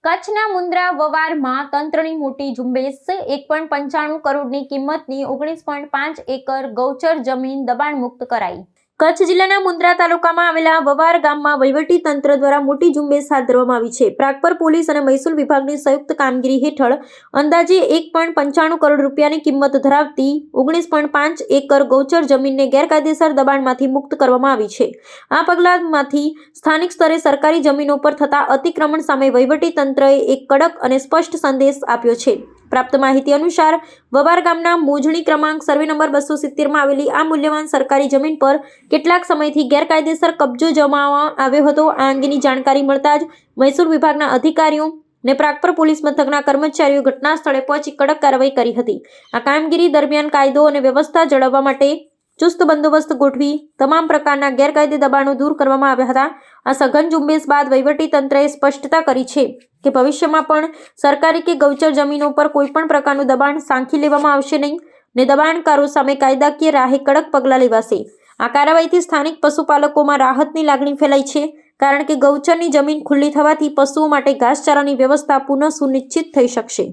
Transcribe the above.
કચ્છના મુન્દ્રા વવારમાં તંત્રની મોટી ઝુંબેશ 1.95 કરોડની કિંમતની 19.5 એકર ગૌચર જમીન દબાણમુક્ત કરાઈ। કચ્છ જિલ્લાના મુન્દ્રા તાલુકામાં આવેલા વવાર ગામમાં વહીવટી તંત્ર દ્વારા મોટી ઝુંબેશ હાથ ધરવામાં આવી છે। પ્રાગપર પોલીસ અને મહેસૂલ વિભાગની સંયુક્ત કામગીરી હેઠળ અંદાજે 1.95 કરોડ રૂપિયાની કિંમત ધરાવતી 19.5 એકર ગૌચર જમીનને ગેરકાયદેસર દબાણમાંથી મુક્ત કરવામાં આવી છે। આ પગલાંમાંથી સ્થાનિક સ્તરે સરકારી જમીનો પર થતા અતિક્રમણ સામે વહીવટી તંત્રએ એક કડક અને સ્પષ્ટ સંદેશ આપ્યો છે। પ્રાપ્ત માહિતી અનુસાર વવાર ગામના મોજણી ક્રમાંક સર્વે નંબર 270માં આવેલી આ મૂલ્યવાન સરકારી જમીન પર કેટલાક સમયથી ગેરકાયદેસર કબજો જમાવવામાં આવ્યો હતો। આ અંગેની જાણકારી મળતા જ મહેસૂલ વિભાગના અધિકારીઓ ને પ્રાગપર પોલીસ મથકના કર્મચારીઓ ઘટના સ્થળે પહોંચી કડક કાર્યવાહી કરી હતી। આ કામગીરી દરમિયાન કાયદો અને વ્યવસ્થા જાળવવા માટે ચુસ્ત બંદોબસ્ત ગોઠવી તમામ પ્રકારના ગેરકાયદે દબાણો દૂર કરવામાં આવ્યા હતા। આ સઘન ઝુંબેશ બાદ વહીવટી તંત્રએ સ્પષ્ટતા કરી છે કે ભવિષ્યમાં પણ સરકારી કે ગૌચર જમીનો પર કોઈપણ પ્રકારનું દબાણ સાંખી લેવામાં આવશે નહીં ને દબાણકારો સામે કાયદાકીય રાહે કડક પગલાં લેવાશે। આ કાર્યવાહીથી સ્થાનિક પશુપાલકોમાં રાહતની લાગણી ફેલાઈ છે, કારણ કે ગૌચરની જમીન ખુલ્લી થવાથી પશુઓ માટે ઘાસચારાની વ્યવસ્થા પુનઃ સુનિશ્ચિત થઈ શકશે।